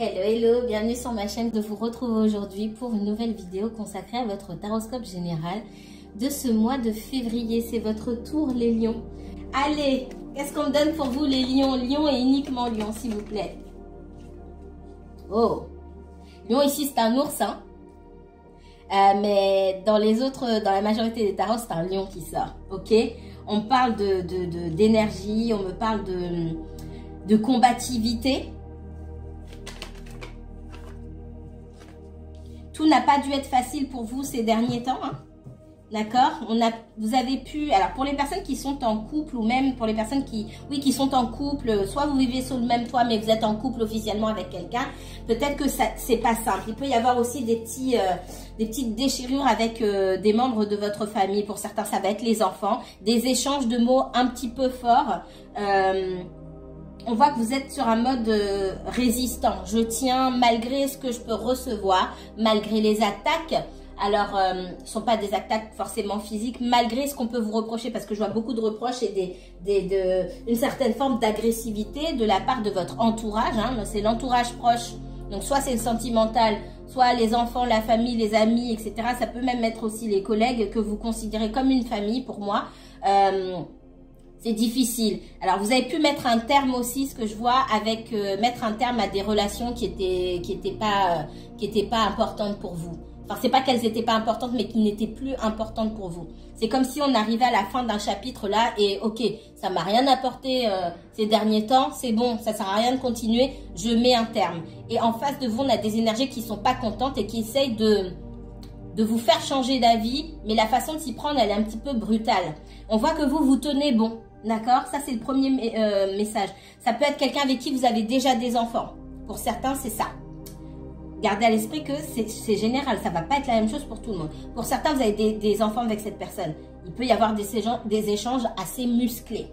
Hello, hello, bienvenue sur ma chaîne. De vous retrouver aujourd'hui pour une nouvelle vidéo consacrée à votre taroscope général de ce mois de février. C'est votre tour les lions. Allez, qu'est-ce qu'on me donne pour vous les lions? Lion et uniquement lion, s'il vous plaît. Oh, lion ici c'est un ours, hein. Mais dans les autres, dans la majorité des tarots, c'est un lion qui sort, ok? On parle d'énergie, on me parle de combativité. Tout n'a pas dû être facile pour vous ces derniers temps, hein? D'accord? Vous avez pu, alors pour les personnes qui sont en couple ou même pour les personnes qui sont en couple, soit vous vivez sous le même toit mais vous êtes en couple officiellement avec quelqu'un, peut-être que ça c'est pas simple. Il peut y avoir aussi des petites déchirures avec des membres de votre famille. Pour certains, ça va être les enfants, des échanges de mots un petit peu forts. On voit que vous êtes sur un mode résistant. Je tiens malgré ce que je peux recevoir, malgré les attaques. Alors, ce ne sont pas des attaques forcément physiques, malgré ce qu'on peut vous reprocher, parce que je vois beaucoup de reproches et une certaine forme d'agressivité de la part de votre entourage. Hein. C'est l'entourage proche, donc soit c'est le sentimental, soit les enfants, la famille, les amis, etc. Ça peut même être aussi les collègues que vous considérez comme une famille pour moi. C'est difficile. Alors, vous avez pu mettre un terme aussi, ce que je vois, avec mettre un terme à des relations qui étaient pas importantes pour vous. Enfin, c'est pas qu'elles n'étaient pas importantes, mais qui n'étaient plus importantes pour vous. C'est comme si on arrivait à la fin d'un chapitre là et ok, ça m'a rien apporté ces derniers temps, c'est bon, ça sert à rien de continuer, je mets un terme. Et en face de vous, on a des énergies qui sont pas contentes et qui essayent de vous faire changer d'avis, mais la façon de s'y prendre, elle est un petit peu brutale. On voit que vous tenez bon, d'accord? Ça, c'est le premier message. Ça peut être quelqu'un avec qui vous avez déjà des enfants. Pour certains, c'est ça. Gardez à l'esprit que c'est général, ça va pas être la même chose pour tout le monde. Pour certains, vous avez des enfants avec cette personne. Il peut y avoir des échanges assez musclés.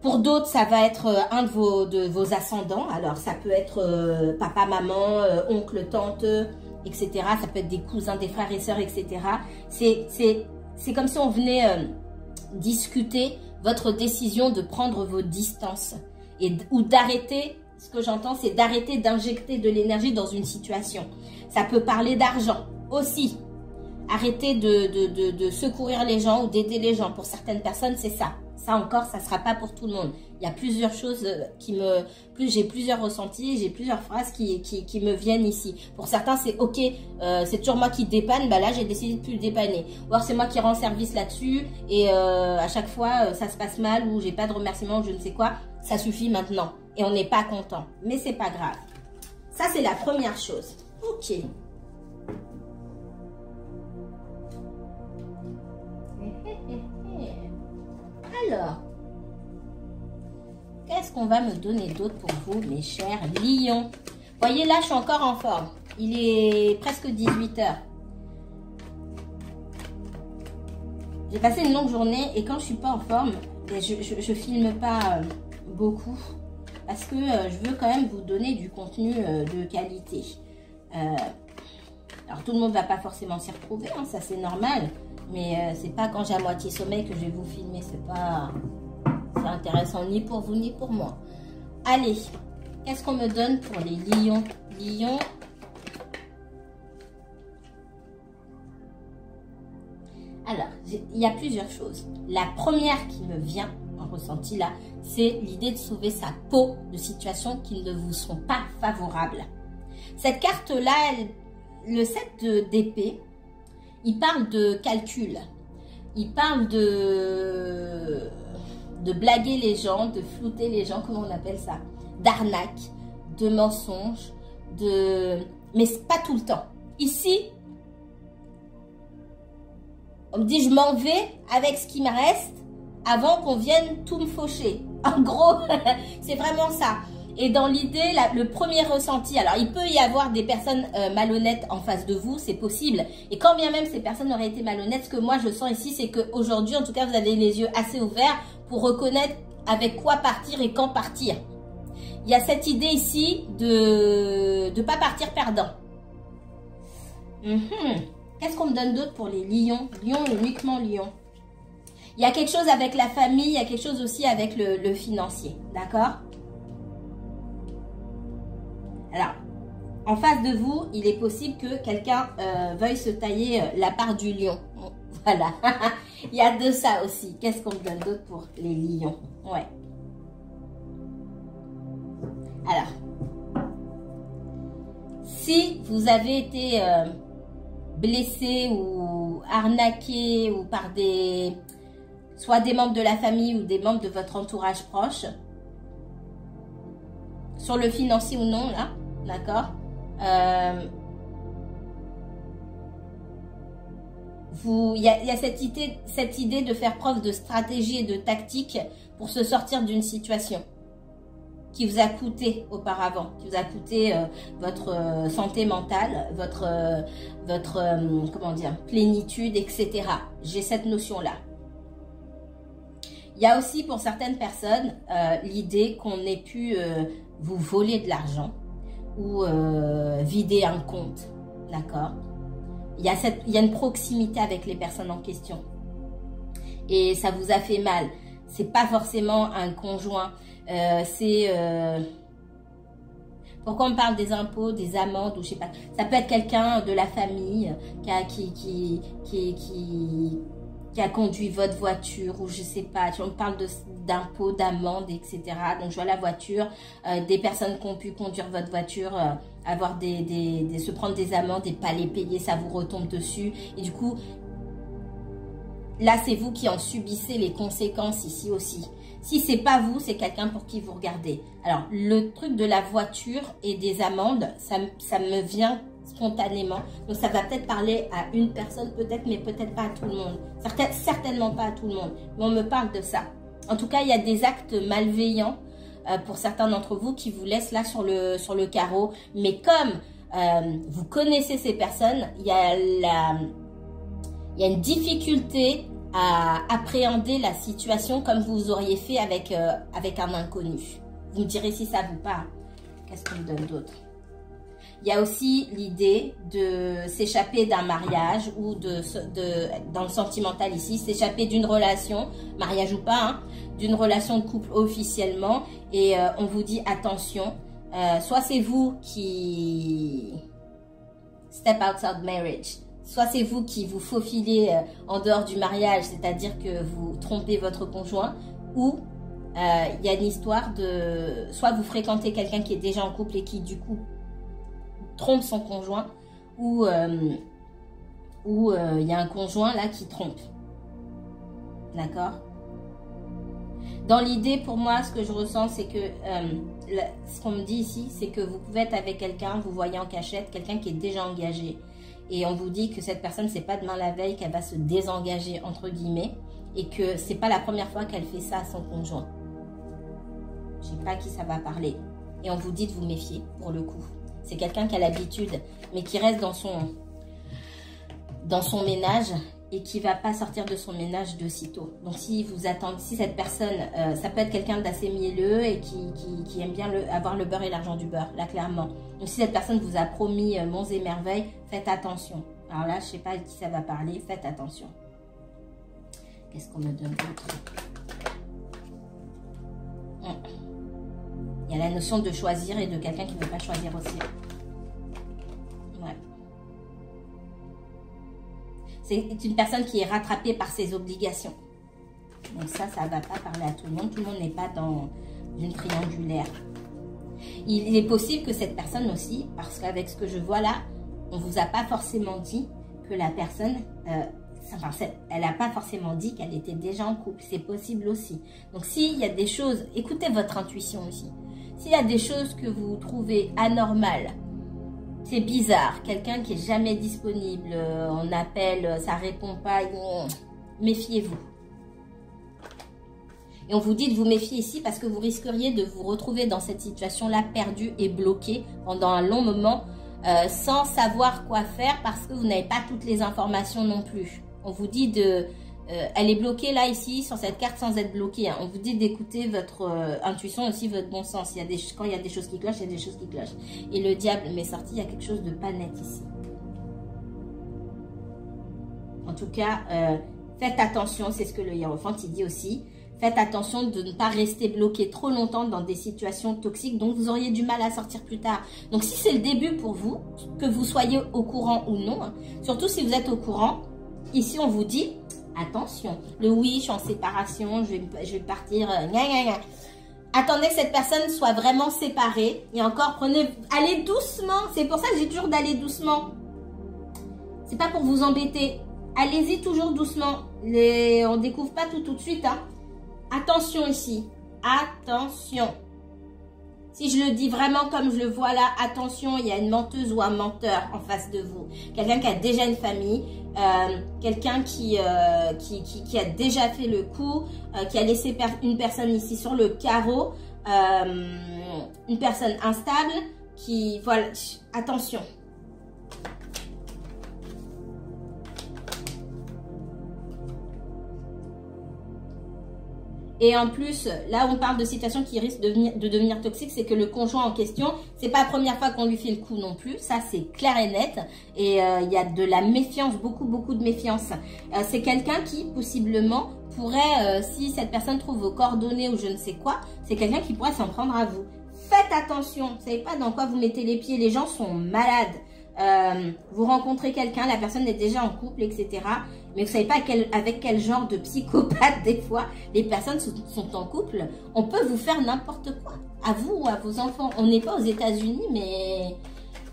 Pour d'autres, ça va être un de vos ascendants. Alors, ça peut être papa, maman, oncle, tante, etc. Ça peut être des cousins, des frères et sœurs, etc. C'est comme si on venait discuter votre décision de prendre vos distances ou d'arrêter. Ce que j'entends, c'est d'arrêter d'injecter de l'énergie dans une situation. Ça peut parler d'argent aussi. Arrêter de secourir les gens ou d'aider les gens. Pour certaines personnes, c'est ça. Ça encore, ça ne sera pas pour tout le monde. Il y a plusieurs choses j'ai plusieurs ressentis, j'ai plusieurs phrases qui me viennent ici. Pour certains, c'est ok, c'est toujours moi qui dépanne, bah là j'ai décidé de plus le dépanner. Ou alors c'est moi qui rends service là-dessus et à chaque fois ça se passe mal ou j'ai pas de remerciement ou je ne sais quoi. Ça suffit maintenant et on n'est pas content. Mais c'est pas grave. Ça c'est la première chose. Ok. Alors, qu'est-ce qu'on va me donner d'autre pour vous, mes chers lions? Voyez, là, je suis encore en forme. Il est presque 18 h. J'ai passé une longue journée et quand je suis pas en forme, je filme pas beaucoup parce que je veux quand même vous donner du contenu de qualité. Alors, tout le monde va pas forcément s'y retrouver, hein, ça c'est normal. Mais c'est pas quand j'ai à moitié sommeil que je vais vous filmer. C'est pas intéressant ni pour vous ni pour moi. Allez, qu'est-ce qu'on me donne pour les lions? Lions. Alors, il y a plusieurs choses. La première qui me vient en ressenti là, c'est l'idée de sauver sa peau de situations qui ne vous sont pas favorables. Cette carte-là, le 7 d'épée, il parle de calcul, il parle de blaguer les gens, de flouter les gens, comment on appelle ça, d'arnaque, de mensonge, mais pas tout le temps. Ici, on me dit je m'en vais avec ce qui me reste avant qu'on vienne tout me faucher. En gros, c'est vraiment ça. Et dans l'idée, le premier ressenti, alors il peut y avoir des personnes malhonnêtes en face de vous, c'est possible. Et quand bien même ces personnes auraient été malhonnêtes, ce que moi je sens ici, c'est qu'aujourd'hui, en tout cas, vous avez les yeux assez ouverts pour reconnaître avec quoi partir et quand partir. Il y a cette idée ici de ne pas partir perdant. Qu'est-ce qu'on me donne d'autre pour les lions? Lions, uniquement lions. Il y a quelque chose avec la famille, il y a quelque chose aussi avec le financier, d'accord? Alors, en face de vous, il est possible que quelqu'un veuille se tailler la part du lion. Voilà. Il y a de ça aussi. Qu'est-ce qu'on me donne d'autre pour les lions? Ouais. Alors, si vous avez été blessé ou arnaqué ou par soit des membres de la famille ou des membres de votre entourage proche, sur le financier ou non, là, d'accord, il y a cette idée de faire preuve de stratégie et de tactique pour se sortir d'une situation qui vous a coûté auparavant, qui vous a coûté votre santé mentale, votre comment dire, plénitude, etc. J'ai cette notion-là. Il y a aussi pour certaines personnes l'idée qu'on ait pu vous voler de l'argent ou vider un compte, d'accord? Il y a une proximité avec les personnes en question et ça vous a fait mal. C'est pas forcément un conjoint. Pourquoi on parle des impôts, des amendes ou je sais pas. Ça peut être quelqu'un de la famille qui a conduit votre voiture ou je sais pas. On parle d'impôts, d'amendes, etc. Donc je vois la voiture, des personnes qui ont pu conduire votre voiture, avoir se prendre des amendes et pas les payer, ça vous retombe dessus. Et du coup, là c'est vous qui en subissez les conséquences ici aussi. Si c'est pas vous, c'est quelqu'un pour qui vous regardez. Alors, le truc de la voiture et des amendes, ça me vient spontanément. Donc, ça va peut-être parler à une personne, peut-être, mais peut-être pas à tout le monde. Certainement pas à tout le monde. Mais on me parle de ça. En tout cas, il y a des actes malveillants pour certains d'entre vous qui vous laissent là sur le carreau. Mais comme vous connaissez ces personnes, il y a une difficulté à appréhender la situation comme vous auriez fait avec un inconnu. Vous me direz si ça vous parle. Qu'est-ce qu'on me donne d'autre? Il y a aussi l'idée de s'échapper d'un mariage ou dans le sentimental ici, s'échapper d'une relation, mariage ou pas, hein, d'une relation de couple officiellement et on vous dit attention, soit c'est vous qui step outside marriage, soit c'est vous qui vous faufilez en dehors du mariage, c'est-à-dire que vous trompez votre conjoint, ou il y a une histoire de... Soit vous fréquentez quelqu'un qui est déjà en couple et qui du coup trompe son conjoint, ou il y a un conjoint là qui trompe. D'accord? Dans l'idée, pour moi, ce que je ressens, c'est que ce qu'on me dit ici, c'est que vous pouvez être avec quelqu'un, vous voyez en cachette, quelqu'un qui est déjà engagé. Et on vous dit que cette personne, c'est pas demain la veille qu'elle va se désengager, entre guillemets, et que c'est pas la première fois qu'elle fait ça à son conjoint. Je sais pas à qui ça va parler. Et on vous dit de vous méfier, pour le coup. C'est quelqu'un qui a l'habitude, mais qui reste dans son ménage et qui va pas sortir de son ménage de sitôt. Donc si vous attendez, si cette personne, ça peut être quelqu'un d'assez mielleux et qui aime bien avoir le beurre et l'argent du beurre, là clairement. Donc si cette personne vous a promis monts et merveilles, faites attention. Alors là, je sais pas à qui ça va parler, faites attention. Qu'est-ce qu'on me donne d'autre? Il y a la notion de choisir et de quelqu'un qui ne veut pas choisir aussi. Ouais. C'est une personne qui est rattrapée par ses obligations. Donc ça ne va pas parler à tout le monde. Tout le monde n'est pas dans une triangulaire. Il est possible que cette personne aussi, parce qu'avec ce que je vois là, on ne vous a pas forcément dit que la personne... elle n'a pas forcément dit qu'elle était déjà en couple. C'est possible aussi. Donc s'il y a des choses... Écoutez votre intuition aussi. S'il y a des choses que vous trouvez anormales, c'est bizarre, quelqu'un qui est jamais disponible, on appelle, ça répond pas, méfiez-vous. Et on vous dit de vous méfier ici parce que vous risqueriez de vous retrouver dans cette situation-là perdu et bloqué pendant un long moment sans savoir quoi faire parce que vous n'avez pas toutes les informations non plus. On vous dit de... elle est bloquée là, ici, sur cette carte sans être bloquée. Hein. On vous dit d'écouter votre intuition aussi, votre bon sens. Quand il y a des choses qui clochent, il y a des choses qui clochent. Et le diable m'est sorti, il y a quelque chose de pas net ici. En tout cas, faites attention, c'est ce que le hiérophante il dit aussi. Faites attention de ne pas rester bloqué trop longtemps dans des situations toxiques, donc vous auriez du mal à sortir plus tard. Donc si c'est le début pour vous, que vous soyez au courant ou non, hein, surtout si vous êtes au courant, ici on vous dit, attention, le oui, je suis en séparation, je vais partir, gna gna gna. Attendez que cette personne soit vraiment séparée, et encore, allez doucement, c'est pour ça que j'ai toujours d'aller doucement. C'est pas pour vous embêter, allez-y toujours doucement, on découvre pas tout de suite, hein. Attention ici, attention. Si je le dis vraiment comme je le vois là, attention, il y a une menteuse ou un menteur en face de vous. Quelqu'un qui a déjà une famille, quelqu'un qui a déjà fait le coup, qui a laissé une personne ici sur le carreau, une personne instable, voilà, attention. Et en plus, là on parle de situations qui risquent de devenir toxiques, c'est que le conjoint en question, c'est pas la première fois qu'on lui fait le coup non plus, ça c'est clair et net. Et il y a de la méfiance, beaucoup de méfiance. C'est quelqu'un qui possiblement pourrait, si cette personne trouve vos coordonnées ou je ne sais quoi, c'est quelqu'un qui pourrait s'en prendre à vous. Faites attention, vous savez pas dans quoi vous mettez les pieds, les gens sont malades. Vous rencontrez quelqu'un, la personne est déjà en couple, etc. Mais vous savez pas avec quel genre de psychopathe, des fois, les personnes sont en couple. On peut vous faire n'importe quoi, à vous ou à vos enfants. On n'est pas aux États-Unis, mais...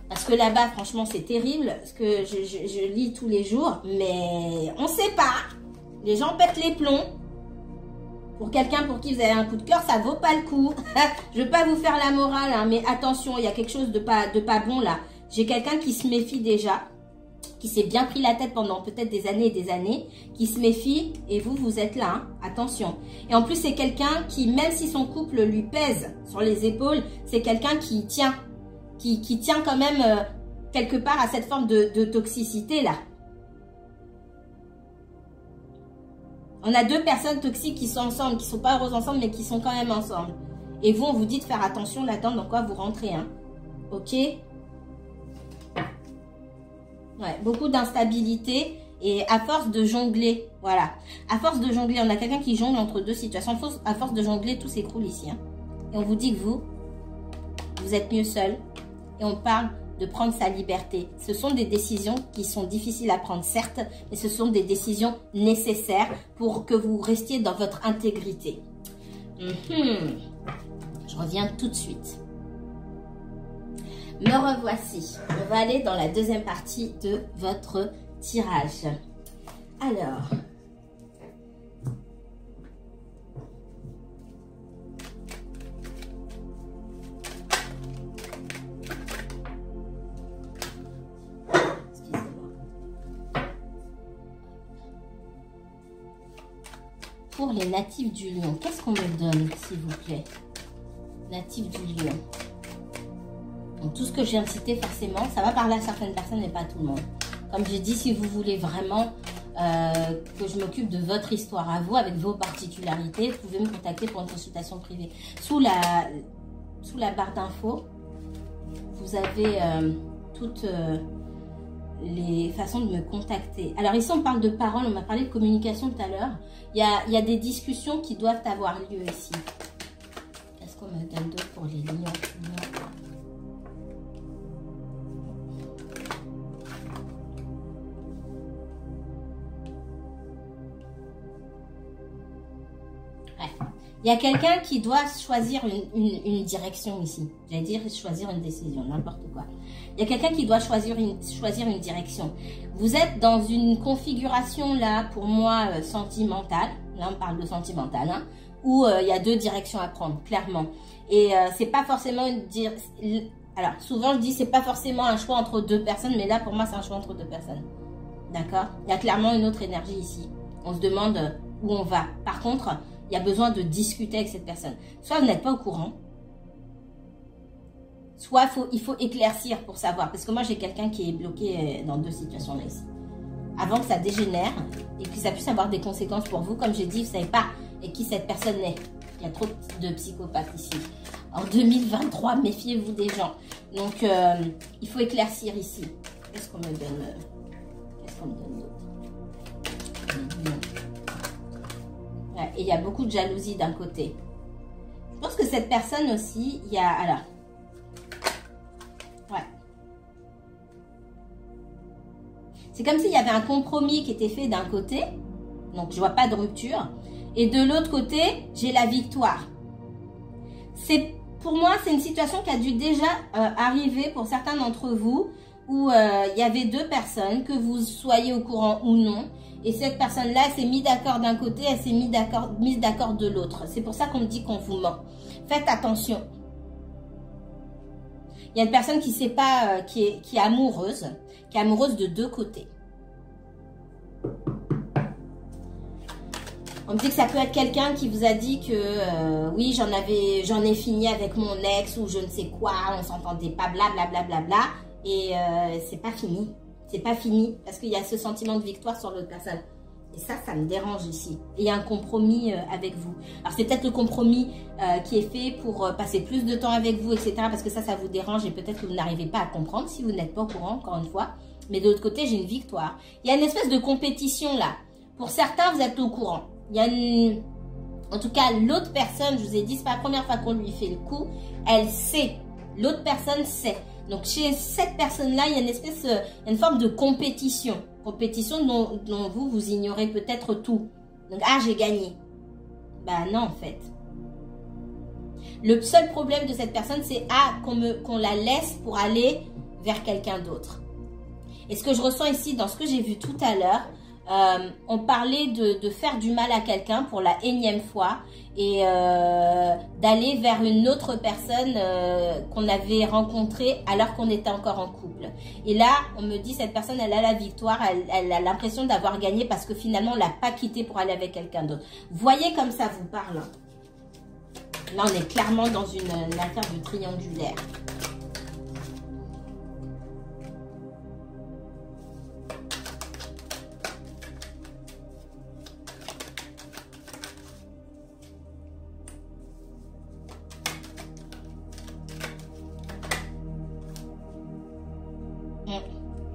Parce que là-bas, franchement, c'est terrible. Parce que je lis tous les jours, mais on sait pas. Les gens pètent les plombs. Pour quelqu'un pour qui vous avez un coup de cœur, ça vaut pas le coup. Je veux pas vous faire la morale, hein, mais attention, il y a quelque chose de pas bon là. J'ai quelqu'un qui se méfie déjà, qui s'est bien pris la tête pendant peut-être des années et des années, qui se méfie, et vous êtes là, hein, attention. Et en plus, c'est quelqu'un qui, même si son couple lui pèse sur les épaules, c'est quelqu'un qui tient quand même quelque part à cette forme de toxicité là. On a deux personnes toxiques qui sont ensemble, qui ne sont pas heureuses ensemble, mais qui sont quand même ensemble. Et vous, on vous dit de faire attention là-dedans, dans quoi vous rentrez, hein. Ok? Ouais, beaucoup d'instabilité et à force de jongler, voilà. À force de jongler, on a quelqu'un qui jongle entre deux situations. À force de jongler, tout s'écroule ici, hein. Et on vous dit que vous êtes mieux seul. Et on parle de prendre sa liberté. Ce sont des décisions qui sont difficiles à prendre, certes, mais ce sont des décisions nécessaires pour que vous restiez dans votre intégrité. Je reviens tout de suite. Me revoici. On va aller dans la deuxième partie de votre tirage. Alors... Pour les natifs du lion, qu'est-ce qu'on me donne, s'il vous plaît? Natifs du lion. Donc, tout ce que je viens de citer, forcément, ça va parler à certaines personnes et pas à tout le monde. Comme j'ai dit, si vous voulez vraiment que je m'occupe de votre histoire à vous, avec vos particularités, vous pouvez me contacter pour une consultation privée. Sous la barre d'infos, vous avez toutes les façons de me contacter. Alors ici, on parle de parole, on m'a parlé de communication tout à l'heure. Il y a des discussions qui doivent avoir lieu ici. Qu'est-ce qu'on me donne d'autre pour les lions? Il y a quelqu'un qui doit choisir une direction ici. J'allais dire choisir une décision, n'importe quoi. Il y a quelqu'un qui doit choisir une direction. Vous êtes dans une configuration là, pour moi, sentimentale. Là, on parle de sentimental, hein, où il y a deux directions à prendre, clairement. Et c'est pas forcément alors, souvent je dis c'est pas forcément un choix entre deux personnes, mais là, pour moi, c'est un choix entre deux personnes. D'accord? Il y a clairement une autre énergie ici. On se demande où on va. Par contre, il y a besoin de discuter avec cette personne. Soit vous n'êtes pas au courant, soit il faut éclaircir pour savoir. Parce que moi, j'ai quelqu'un qui est bloqué dans deux situations là ici. Avant que ça dégénère et que ça puisse avoir des conséquences pour vous. Comme j'ai dit, vous ne savez pas et qui cette personne est. Il y a trop de psychopathes ici. En 2023, méfiez-vous des gens. Donc, il faut éclaircir ici. Qu'est-ce qu'on me donne? Qu'est-ce qu'on me donne d'autre? Ouais, et il y a beaucoup de jalousie d'un côté. Je pense que cette personne aussi, il y a... Alors, ouais. C'est comme s'il y avait un compromis qui était fait d'un côté. Donc, je vois pas de rupture. Et de l'autre côté, j'ai la victoire. Pour moi, c'est une situation qui a dû déjà arriver pour certains d'entre vous. Où il y avait deux personnes, que vous soyez au courant ou non. Et cette personne-là, elle s'est mise d'accord d'un côté, elle s'est mise d'accord de l'autre. C'est pour ça qu'on me dit qu'on vous ment. Faites attention. Il y a une personne qui sait pas, qui est amoureuse de deux côtés. On me dit que ça peut être quelqu'un qui vous a dit que oui, j'en ai fini avec mon ex ou je ne sais quoi, on s'entendait pas, blablabla. Bla, bla, bla, et c'est pas fini. C'est pas fini parce qu'il y a ce sentiment de victoire sur l'autre personne. Et ça me dérange ici. Et il y a un compromis avec vous. Alors c'est peut-être le compromis qui est fait pour passer plus de temps avec vous, etc. Parce que ça vous dérange et peut-être que vous n'arrivez pas à comprendre si vous n'êtes pas au courant, encore une fois. Mais de l'autre côté, j'ai une victoire. Il y a une espèce de compétition là. Pour certains, vous êtes au courant. Il y a une... En tout cas, l'autre personne, je vous ai dit, c'est pas la première fois qu'on lui fait le coup. Elle sait. L'autre personne sait. Donc, chez cette personne-là, il y a une espèce, il y a une forme de compétition. Compétition dont vous ignorez peut-être tout. Donc, ah, j'ai gagné. Ben non, en fait. Le seul problème de cette personne, c'est qu'on la laisse pour aller vers quelqu'un d'autre. Et ce que je ressens ici, dans ce que j'ai vu tout à l'heure, on parlait de faire du mal à quelqu'un pour la énième fois et d'aller vers une autre personne qu'on avait rencontrée alors qu'on était encore en couple. Et là, on me dit, cette personne, elle a la victoire, elle a l'impression d'avoir gagné parce que finalement, on ne l'a pas quitté pour aller avec quelqu'un d'autre. Voyez comme ça vous parle. Là, on est clairement dans une affaire de triangulaire.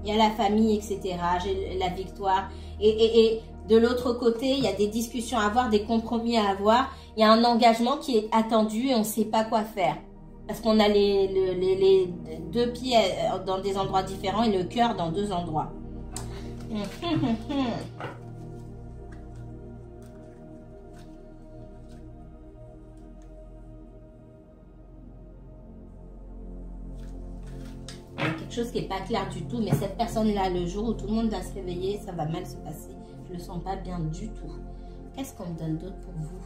Il y a la famille, etc. J'ai la victoire. Et de l'autre côté, il y a des discussions à avoir, des compromis à avoir. Il y a un engagement qui est attendu et on ne sait pas quoi faire. Parce qu'on a les deux pieds dans des endroits différents et le cœur dans deux endroits. Chose qui n'est pas clair du tout, mais cette personne-là, le jour où tout le monde va se réveiller, ça va mal se passer. Je ne le sens pas bien du tout. Qu'est-ce qu'on me donne d'autre pour vous?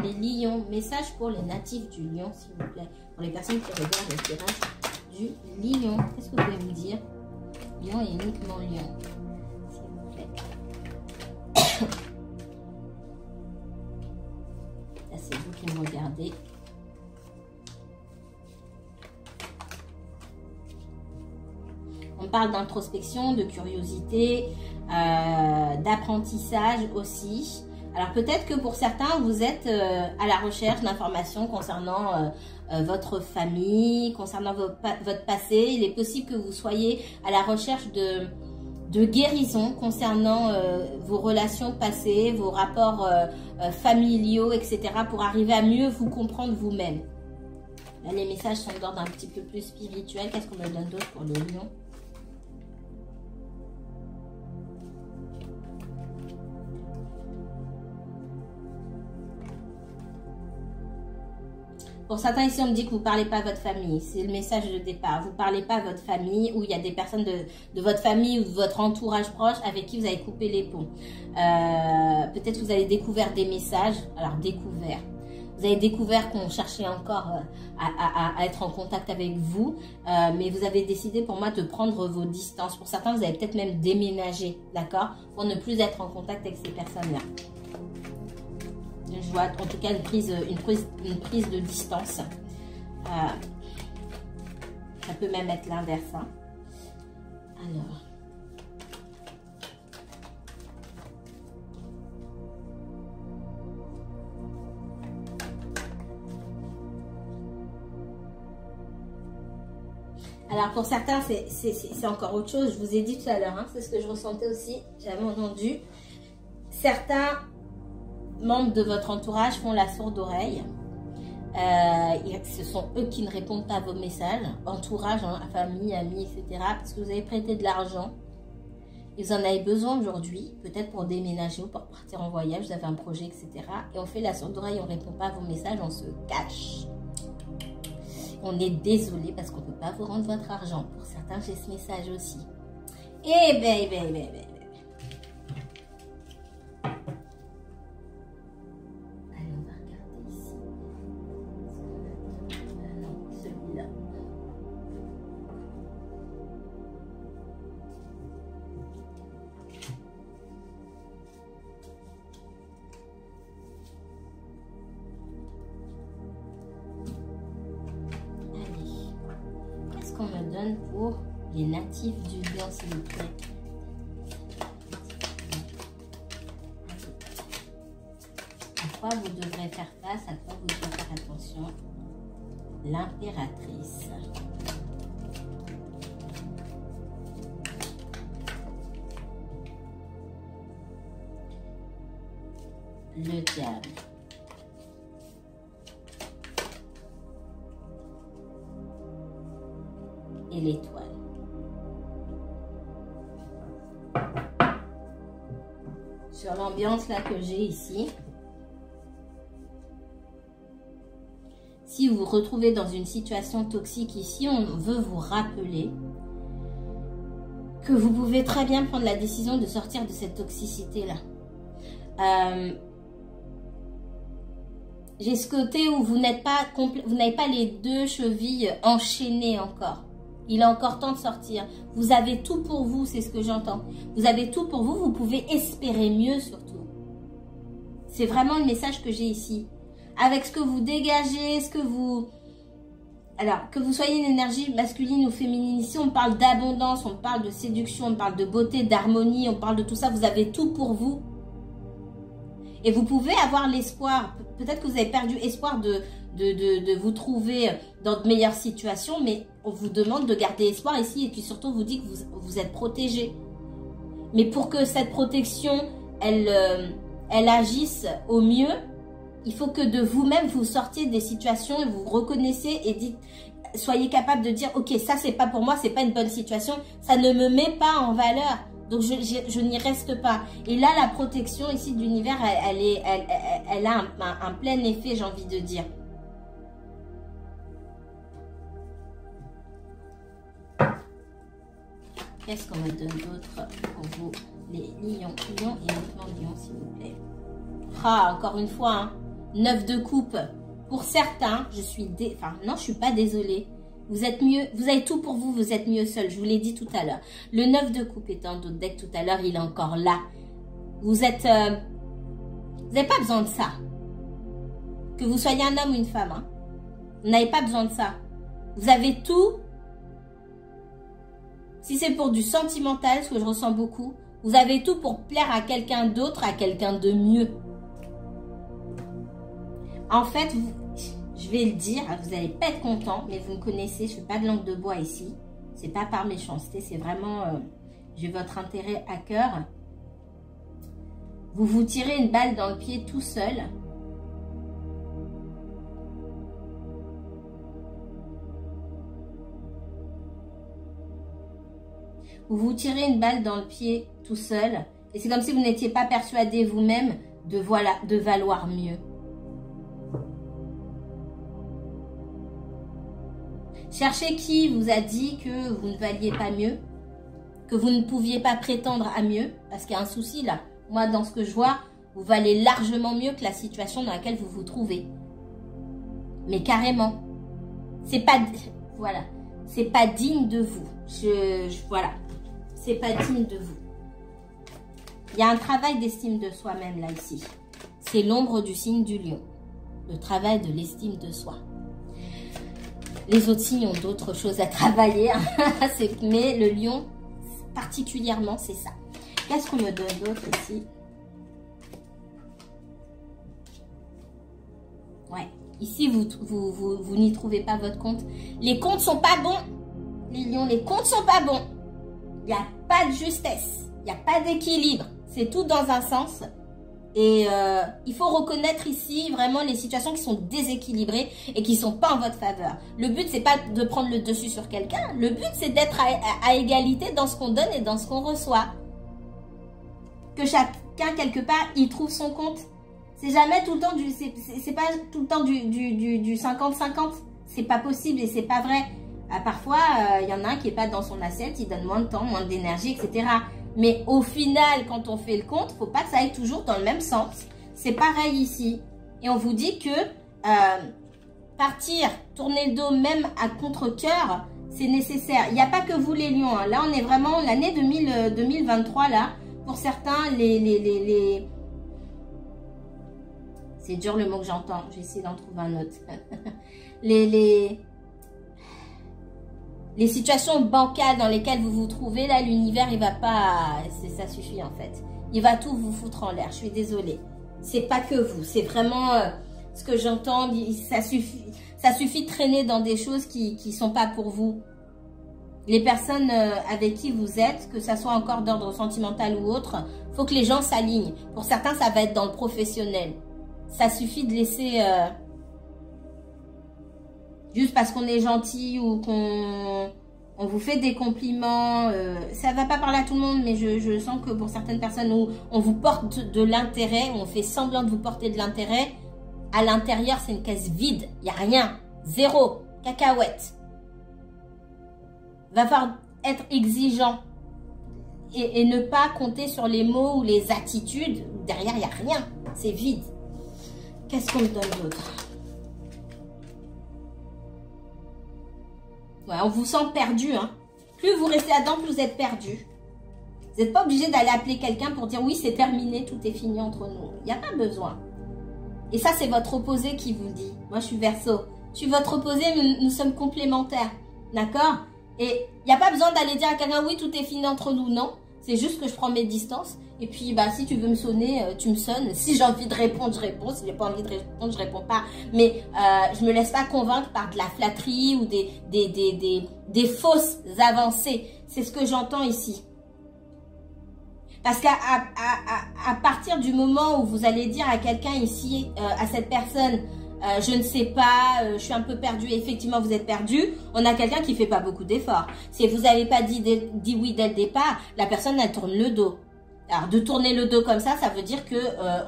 Les lions. Message pour les natifs du lion, s'il vous plaît. Pour les personnes qui regardent le tirage du lion. Qu'est-ce que vous pouvez me dire? Lion et uniquement lion, s'il vous plaît. Là, c'est vous qui me regardez. On parle d'introspection, de curiosité, d'apprentissage aussi. Alors peut-être que pour certains, vous êtes à la recherche d'informations concernant votre famille, concernant votre passé. Il est possible que vous soyez à la recherche de guérison concernant vos relations passées, vos rapports familiaux, etc. pour arriver à mieux vous comprendre vous-même. Là, les messages sont d'ordre un petit peu plus spirituel. Qu'est-ce qu'on me donne d'autre pour le lion ? Pour certains ici, on me dit que vous ne parlez pas à votre famille. C'est le message de départ. Vous ne parlez pas à votre famille ou il y a des personnes de votre famille ou de votre entourage proche avec qui vous avez coupé les ponts. Peut-être que vous avez découvert des messages. Alors, découvert. Vous avez découvert qu'on cherchait encore à être en contact avec vous. Mais vous avez décidé pour moi de prendre vos distances. Pour certains, vous avez peut-être même déménagé. D'accord? Pour ne plus être en contact avec ces personnes-là. Je vois en tout cas une prise de distance. Ça peut même être l'inverse. Hein. Alors pour certains, c'est encore autre chose. Je vous ai dit tout à l'heure, hein, c'est ce que je ressentais aussi. J'avais entendu. Certains membres de votre entourage font la sourde oreille. Ce sont eux qui ne répondent pas à vos messages. Entourage, hein, famille, amis, etc. Parce que vous avez prêté de l'argent. Et vous en avez besoin aujourd'hui. Peut-être pour déménager ou pour partir en voyage. Vous avez un projet, etc. Et on fait la sourde oreille, on ne répond pas à vos messages, on se cache. On est désolé parce qu'on ne peut pas vous rendre votre argent. Pour certains, j'ai ce message aussi. Eh ben. Allez, on va regarder ici. Non, celui-là. Qu'est-ce qu'on me donne pour les natifs du lion, s'il vous plaît? À quoi vous devrez faire face? À quoi vous devrez faire attention? L'impératrice. Le diable. Et l'étoile. Sur l'ambiance là que j'ai ici, si vous vous retrouvez dans une situation toxique ici, on veut vous rappeler que vous pouvez très bien prendre la décision de sortir de cette toxicité là. J'ai ce côté où vous n'avez pas les deux chevilles enchaînées encore. Il est encore temps de sortir. Vous avez tout pour vous, c'est ce que j'entends. Vous avez tout pour vous, vous pouvez espérer mieux surtout. C'est vraiment le message que j'ai ici. Avec ce que vous dégagez, ce que vous... Alors, que vous soyez une énergie masculine ou féminine, ici on parle d'abondance, on parle de séduction, on parle de beauté, d'harmonie, on parle de tout ça. Vous avez tout pour vous. Et vous pouvez avoir l'espoir, peut-être que vous avez perdu espoir de vous trouver dans de meilleures situations, mais on vous demande de garder espoir ici et puis surtout on vous dit que vous êtes protégé. Mais pour que cette protection, elle agisse au mieux, il faut que de vous-même, vous sortiez des situations et vous reconnaissez et soyez capable de dire, ok, ça c'est pas pour moi, c'est pas une bonne situation, ça ne me met pas en valeur. Donc, je n'y reste pas. Et là, la protection ici de l'univers, elle a un plein effet, j'ai envie de dire. Qu'est-ce qu'on me donne d'autre pour vous? Les lions. Lions et uniquement lions, s'il vous plaît. Ah, encore une fois, hein, 9 de coupe. Pour certains, je suis... Enfin, non, je suis pas désolée. Vous êtes mieux, vous avez tout pour vous, vous êtes mieux seul. Je vous l'ai dit tout à l'heure. Le 9 de coupe étant d'autres decks tout à l'heure, il est encore là. Vous êtes... vous n'avez pas besoin de ça. Que vous soyez un homme ou une femme. Hein. Vous n'avez pas besoin de ça. Vous avez tout. Si c'est pour du sentimental, ce que je ressens beaucoup, vous avez tout pour plaire à quelqu'un d'autre, à quelqu'un de mieux. En fait, je vais le dire, vous n'allez pas être content, mais vous me connaissez, je ne fais pas de langue de bois ici. Ce n'est pas par méchanceté, c'est vraiment, j'ai votre intérêt à cœur. Vous vous tirez une balle dans le pied tout seul. Vous vous tirez une balle dans le pied tout seul. Et c'est comme si vous n'étiez pas persuadé vous-même de valoir mieux. Cherchez qui vous a dit que vous ne valiez pas mieux, que vous ne pouviez pas prétendre à mieux, parce qu'il y a un souci là. Moi, dans ce que je vois, vous valez largement mieux que la situation dans laquelle vous vous trouvez. Mais carrément. C'est pas... Voilà. C'est pas digne de vous. Voilà. C'est pas digne de vous. Il y a un travail d'estime de soi-même là, ici. C'est l'ombre du signe du lion. Le travail de l'estime de soi. Les autres signes ont d'autres choses à travailler. Mais le lion, particulièrement, c'est ça. Qu'est-ce qu'on me donne d'autre ici? Ouais. Ici, vous n'y trouvez pas votre compte. Les comptes sont pas bons. Les lions, les comptes sont pas bons. Il n'y a pas de justesse. Il n'y a pas d'équilibre. C'est tout dans un sens. Et il faut reconnaître ici vraiment les situations qui sont déséquilibrées et qui ne sont pas en votre faveur. Le but, c'est pas de prendre le dessus sur quelqu'un. Le but, c'est d'être à égalité dans ce qu'on donne et dans ce qu'on reçoit. Que chacun, quelque part, il trouve son compte. C'est jamais tout le temps c'est pas tout le temps du 50-50. C'est pas possible et c'est pas vrai. Parfois, il y en a un qui est pas dans son assiette, il donne moins de temps, moins d'énergie, etc. Mais au final, quand on fait le compte, faut pas que ça aille toujours dans le même sens. C'est pareil ici. Et on vous dit que partir, tourner le dos même à contre-cœur, c'est nécessaire. Il n'y a pas que vous les lions. Hein. Là, on est vraiment l'année 2023 là. Pour certains, c'est dur le mot que j'entends. Je vais essayer d'en trouver un autre. Les situations bancales dans lesquelles vous vous trouvez, là, l'univers, il va pas... Ça suffit, en fait. Il va tout vous foutre en l'air. Je suis désolée. C'est pas que vous. C'est vraiment ce que j'entends. Ça suffit de traîner dans des choses qui sont pas pour vous. Les personnes avec qui vous êtes, que ça soit encore d'ordre sentimental ou autre, faut que les gens s'alignent. Pour certains, ça va être dans le professionnel. Ça suffit de laisser... juste parce qu'on est gentil ou qu'on vous fait des compliments, ça va pas parler à tout le monde, mais je sens que pour certaines personnes où on vous porte de l'intérêt, on fait semblant de vous porter de l'intérêt, à l'intérieur c'est une caisse vide, il n'y a rien, zéro, cacahuète. Va falloir être exigeant et ne pas compter sur les mots ou les attitudes, derrière il n'y a rien, c'est vide. Qu'est-ce qu'on me donne d'autre ? Ouais, on vous sent perdu. Hein. Plus vous restez là-dedans, plus vous êtes perdu. Vous n'êtes pas obligé d'aller appeler quelqu'un pour dire oui, c'est terminé, tout est fini entre nous. Il n'y a pas besoin. Et ça, c'est votre opposé qui vous le dit. Moi, je suis Verseau. Je suis votre opposé, mais nous sommes complémentaires. D'accord? Et il n'y a pas besoin d'aller dire à quelqu'un oui, tout est fini entre nous. Non. C'est juste que je prends mes distances. Et puis, bah, si tu veux me sonner, tu me sonnes. Si j'ai envie de répondre, je réponds. Si j'ai pas envie de répondre, je réponds pas. Mais je me laisse pas convaincre par de la flatterie ou des fausses avancées. C'est ce que j'entends ici. Parce qu'à partir du moment où vous allez dire à quelqu'un ici, à cette personne, je ne sais pas, je suis un peu perdu. Effectivement, vous êtes perdu. On a quelqu'un qui fait pas beaucoup d'efforts. Si vous n'avez pas dit oui dès le départ, la personne, elle tourne le dos. Alors, de tourner le dos comme ça veut dire que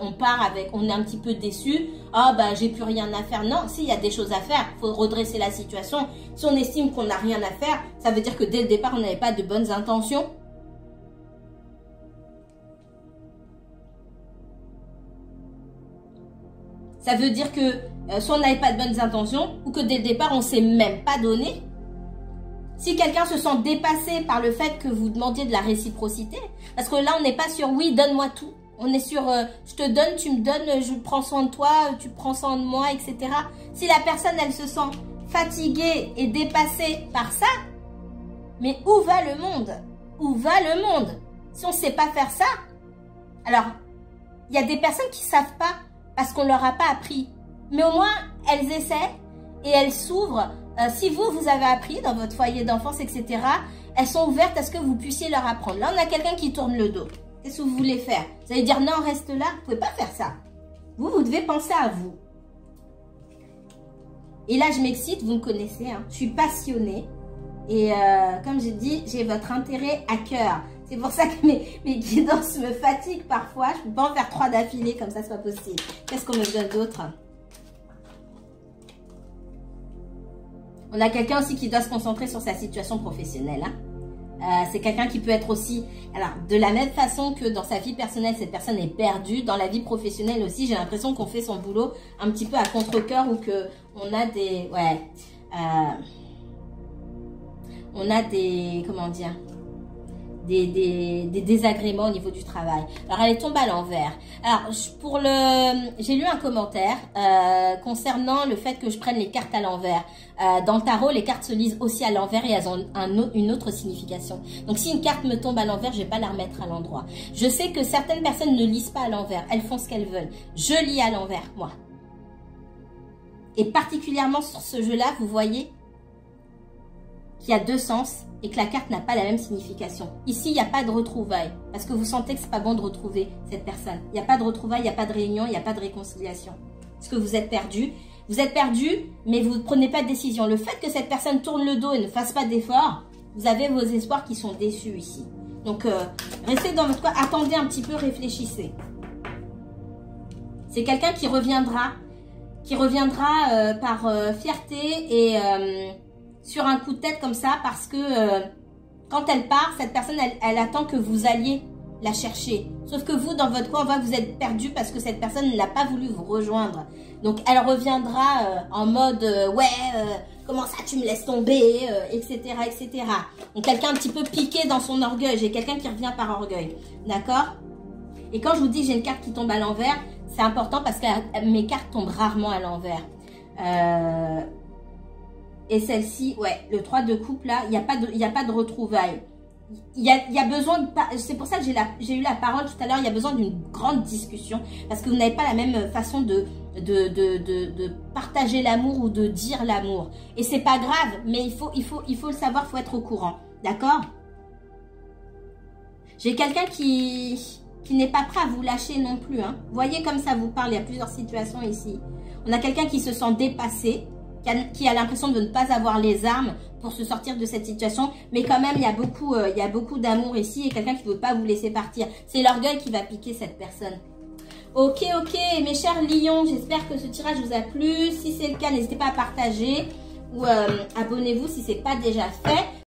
on part avec, on est un petit peu déçu. Ah, bah, j'ai plus rien à faire. Non, s'il y a des choses à faire, il faut redresser la situation. Si on estime qu'on n'a rien à faire, ça veut dire que dès le départ, on n'avait pas de bonnes intentions. Ça veut dire que soit on n'avait pas de bonnes intentions ou que dès le départ, on ne s'est même pas donné. Si quelqu'un se sent dépassé par le fait que vous demandiez de la réciprocité, parce que là, on n'est pas sur oui, donne-moi tout. On est sur je te donne, tu me donnes, je prends soin de toi, tu prends soin de moi, etc. Si la personne, elle se sent fatiguée et dépassée par ça, mais où va le monde? Où va le monde? Si on ne sait pas faire ça, alors, il y a des personnes qui ne savent pas parce qu'on ne leur a pas appris. Mais au moins, elles essaient et elles s'ouvrent. Si vous avez appris dans votre foyer d'enfance, etc., elles sont ouvertes à ce que vous puissiez leur apprendre. Là, on a quelqu'un qui tourne le dos. Qu'est-ce que vous voulez faire? Vous allez dire non, reste là. Vous ne pouvez pas faire ça. Vous devez penser à vous. Et là, je m'excite, vous me connaissez. Hein. Je suis passionnée. Et comme j'ai dit, j'ai votre intérêt à cœur. C'est pour ça que mes guidances me fatiguent parfois. Je ne peux pas en faire 3 d'affilée, comme ça, c'est pas possible. Qu'est-ce qu'on me donne d'autre? On a quelqu'un aussi qui doit se concentrer sur sa situation professionnelle. Hein. C'est quelqu'un qui peut être aussi... Alors, de la même façon que dans sa vie personnelle, cette personne est perdue. Dans la vie professionnelle aussi, j'ai l'impression qu'on fait son boulot un petit peu à contre-cœur ou qu'on a des... Ouais. On a des... Comment dire? Des désagréments au niveau du travail. Alors, elle tombe à l'envers. Alors, j'ai lu un commentaire concernant le fait que je prenne les cartes à l'envers. Dans le tarot, les cartes se lisent aussi à l'envers et elles ont une autre signification. Donc, si une carte me tombe à l'envers, je vais pas la remettre à l'endroit. Je sais que certaines personnes ne lisent pas à l'envers. Elles font ce qu'elles veulent. Je lis à l'envers, moi. Et particulièrement sur ce jeu-là, vous voyez qu'il y a 2 sens. et que la carte n'a pas la même signification. Ici, il n'y a pas de retrouvailles parce que vous sentez que c'est pas bon de retrouver cette personne. Il n'y a pas de retrouvailles, il n'y a pas de réunion, il n'y a pas de réconciliation. Parce que vous êtes perdu. Vous êtes perdu, mais vous ne prenez pas de décision. Le fait que cette personne tourne le dos et ne fasse pas d'effort, vous avez vos espoirs qui sont déçus ici. Donc, restez dans votre coin, attendez un petit peu, réfléchissez. C'est quelqu'un qui reviendra par fierté et sur un coup de tête comme ça, parce que quand elle part, cette personne, elle attend que vous alliez la chercher. Sauf que vous, dans votre coin, on voit que vous êtes perdu parce que cette personne n'a pas voulu vous rejoindre. Donc, elle reviendra en mode comment ça, tu me laisses tomber, etc., etc. Donc, quelqu'un un petit peu piqué dans son orgueil. J'ai quelqu'un qui revient par orgueil. D'accord? Et quand je vous dis que j'ai une carte qui tombe à l'envers, c'est important parce que mes cartes tombent rarement à l'envers. Et celle-ci, ouais, le 3 de coupe, là, il n'y a pas de retrouvailles. Il y a besoin de... C'est pour ça que j'ai eu la parole tout à l'heure. Il y a besoin d'une grande discussion parce que vous n'avez pas la même façon de partager l'amour ou de dire l'amour. Et c'est pas grave, mais il faut le savoir, il faut être au courant. D'accord? J'ai quelqu'un qui n'est pas prêt à vous lâcher non plus. Hein. Vous voyez comme ça vous parle, il y a plusieurs situations ici. On a quelqu'un qui se sent dépassé, qui a l'impression de ne pas avoir les armes pour se sortir de cette situation. Mais quand même, il y a beaucoup d'amour ici et quelqu'un qui ne veut pas vous laisser partir. C'est l'orgueil qui va piquer cette personne. Ok, mes chers lions, j'espère que ce tirage vous a plu. Si c'est le cas, n'hésitez pas à partager ou abonnez-vous si ce n'est pas déjà fait.